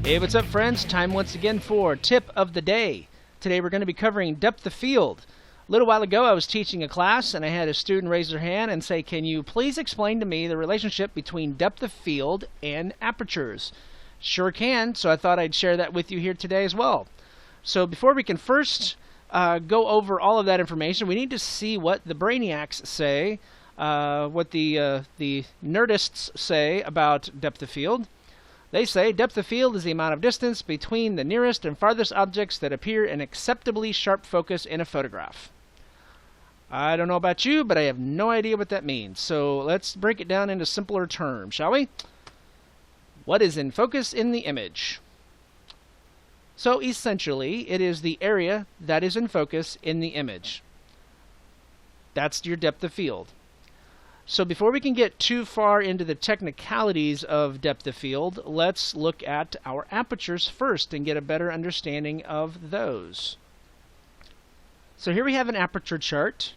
Hey, what's up, friends? Time once again for Tip of the Day. Today we're going to be covering depth of field. A little while ago I was teaching a class and I had a student raise their hand and say, can you please explain to me the relationship between depth of field and apertures? Sure can, so I thought I'd share that with you here today as well. So before we can first go over all of that information, we need to see what the brainiacs say, what the nerdists say about depth of field. They say depth of field is the amount of distance between the nearest and farthest objects that appear in acceptably sharp focus in a photograph. I don't know about you, but I have no idea what that means. So let's break it down into simpler terms, shall we? What is in focus in the image? So essentially, it is the area that is in focus in the image. That's your depth of field. So before we can get too far into the technicalities of depth of field, let's look at our apertures first and get a better understanding of those. So here we have an aperture chart.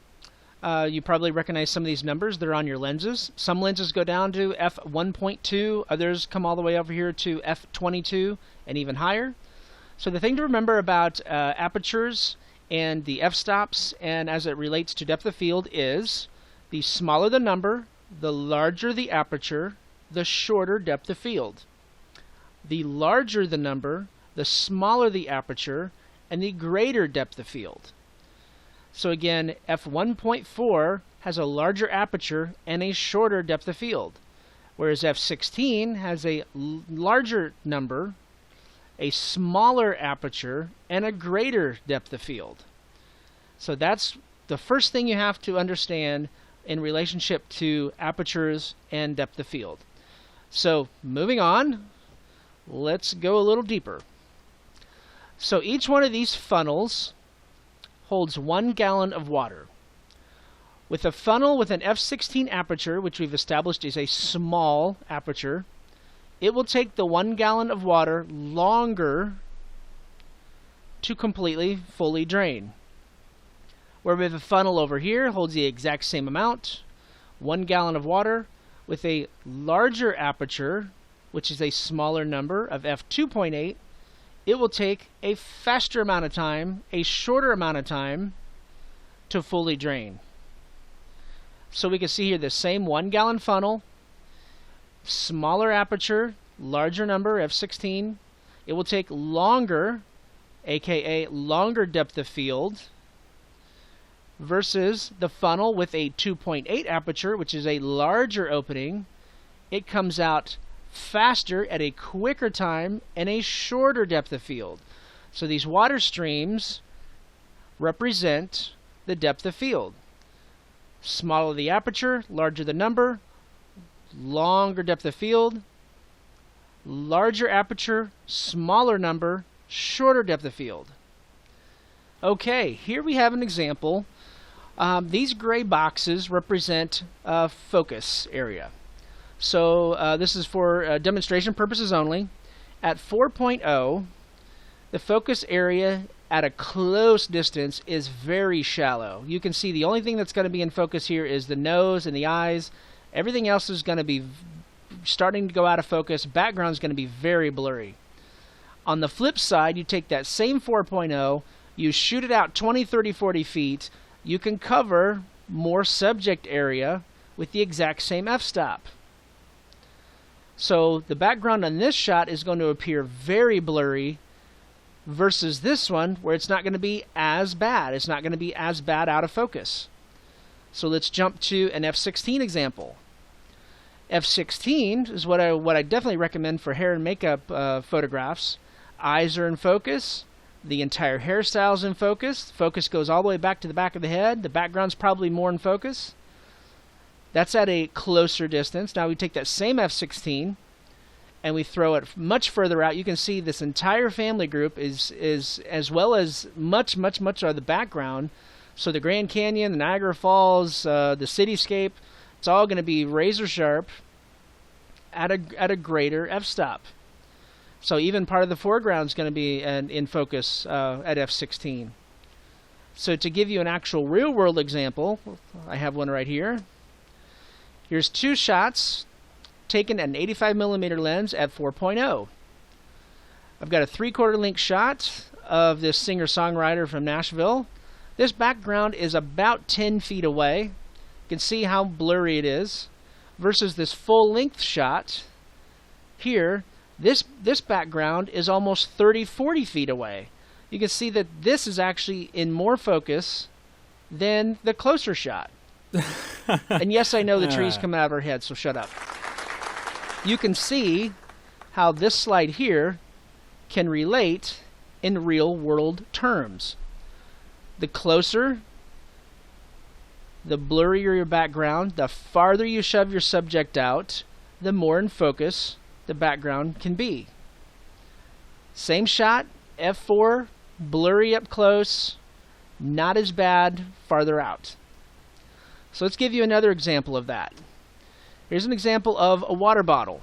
You probably recognize some of these numbers. They're on your lenses. Some lenses go down to f1.2, others come all the way over here to f22 and even higher. So the thing to remember about apertures and the f-stops and as it relates to depth of field is the smaller the number, the larger the aperture, the shorter depth of field. The larger the number, the smaller the aperture, and the greater depth of field. So again, f1.4 has a larger aperture and a shorter depth of field, whereas f16 has a larger number, a smaller aperture, and a greater depth of field. So that's the first thing you have to understand in relationship to apertures and depth of field. So moving on, let's go a little deeper. So each one of these funnels holds 1 gallon of water. With a funnel with an f16 aperture, which we've established is a small aperture, it will take the 1 gallon of water longer to completely fully drain. Where we have a funnel over here holds the exact same amount, 1 gallon of water, with a larger aperture, which is a smaller number of f2.8, it will take a faster amount of time, a shorter amount of time, to fully drain. So we can see here the same 1 gallon funnel, smaller aperture, larger number, f16. It will take longer, aka longer depth of field, versus the funnel with a 2.8 aperture, which is a larger opening. It comes out faster at a quicker time and a shorter depth of field. So these water streams represent the depth of field. Smaller the aperture, larger the number, longer depth of field, larger aperture, smaller number, shorter depth of field. Okay, here we have an example. These gray boxes represent a focus area. So this is for demonstration purposes only. At 4.0, the focus area at a close distance is very shallow. You can see the only thing that's going to be in focus here is the nose and the eyes. Everything else is going to be starting to go out of focus. Background is going to be very blurry. On the flip side, you take that same 4.0, you shoot it out 20, 30, 40 feet, you can cover more subject area with the exact same f-stop. So the background on this shot is going to appear very blurry versus this one where it's not going to be as bad. It's not going to be as bad out of focus. So let's jump to an f16 example. f16 is what I definitely recommend for hair and makeup photographs. Eyes are in focus. The entire hairstyle is in focus. Focus goes all the way back to the back of the head. The background's probably more in focus. That's at a closer distance. Now we take that same f16 and we throw it much further out. You can see this entire family group is as well as much of the background. So the Grand Canyon, the Niagara Falls, the cityscape, it's all going to be razor sharp at a greater f-stop. So even part of the foreground is going to be in focus at f16. So to give you an actual real-world example, I have one right here. Here's two shots taken at an 85mm lens at 4.0. I've got a 3/4 length shot of this singer-songwriter from Nashville. This background is about 10 feet away. You can see how blurry it is. Versus this full-length shot here, this background is almost 30-40 feet away. You can see that this is actually in more focus than the closer shot. And yes, I know the tree's coming out of her head, so shut up. You can see how this slide here can relate in real-world terms. The closer, the blurrier your background, the farther you shove your subject out, the more in focus the background can be. Same shot, f4, blurry up close, not as bad farther out. So let's give you another example of that. Here's an example of a water bottle.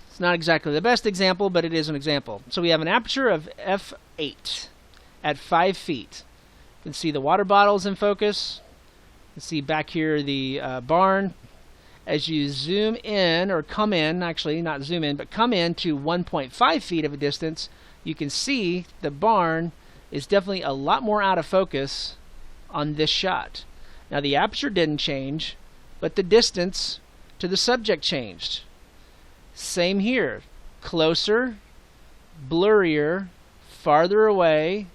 It's not exactly the best example, but it is an example. So we have an aperture of f8 at 5 feet. You can see the water bottles in focus. You can see back here the barn. As you zoom in, or come in, actually not zoom in, but come in to 1.5 feet of a distance, you can see the barn is definitely a lot more out of focus on this shot. Now the aperture didn't change, but the distance to the subject changed. Same here. Closer, blurrier, farther away,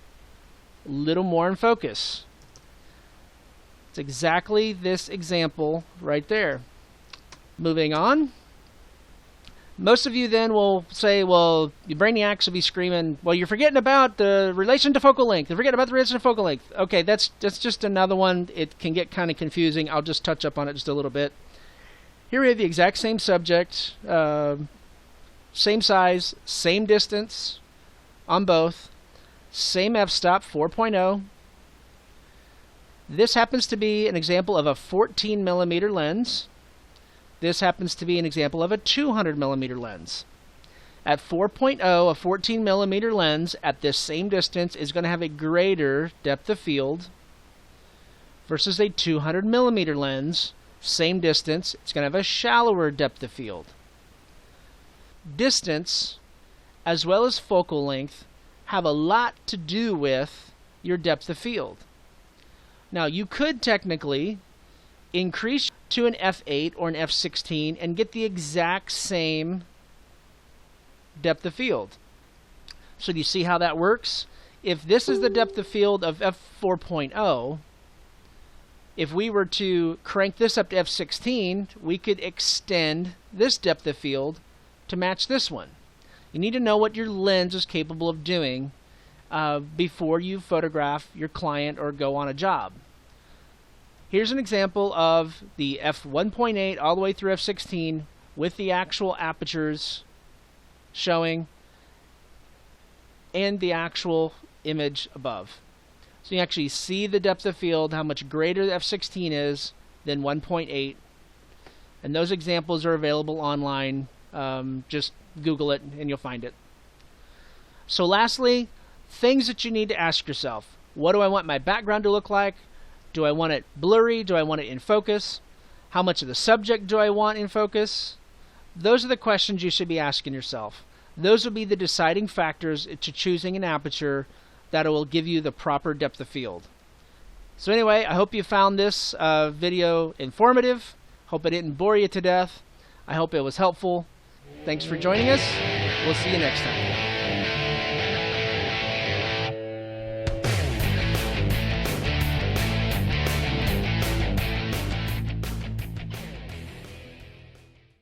a little more in focus. It's exactly this example right there. Moving on. Most of you then will say, well, you brainiacs will be screaming, well, you're forgetting about the relation to focal length. You're forgetting about the relation to focal length. Okay, that's just another one. It can get kind of confusing. I'll just touch up on it just a little bit. Here we have the exact same subject, same size, same distance on both, same f-stop, 4.0. This happens to be an example of a 14 millimeter lens. This happens to be an example of a 200 millimeter lens. At 4.0, a 14 millimeter lens at this same distance is going to have a greater depth of field versus a 200 millimeter lens, same distance, it's going to have a shallower depth of field. Distance, as well as focal length, have a lot to do with your depth of field. Now, you could technically increase to an f8 or an f16 and get the exact same depth of field. So do you see how that works? If this is the depth of field of f4.0, if we were to crank this up to f16, we could extend this depth of field to match this one. You need to know what your lens is capable of doing before you photograph your client or go on a job. Here's an example of the f1.8 all the way through f16 with the actual apertures showing and the actual image above. So you actually see the depth of field, how much greater the f16 is than 1.8. And those examples are available online. Just Google it and you'll find it. So lastly, things that you need to ask yourself. What do I want my background to look like? Do I want it blurry? Do I want it in focus? How much of the subject do I want in focus? Those are the questions you should be asking yourself. Those will be the deciding factors to choosing an aperture that will give you the proper depth of field. So anyway, I hope you found this video informative. Hope I didn't bore you to death. I hope it was helpful. Thanks for joining us. We'll see you next time.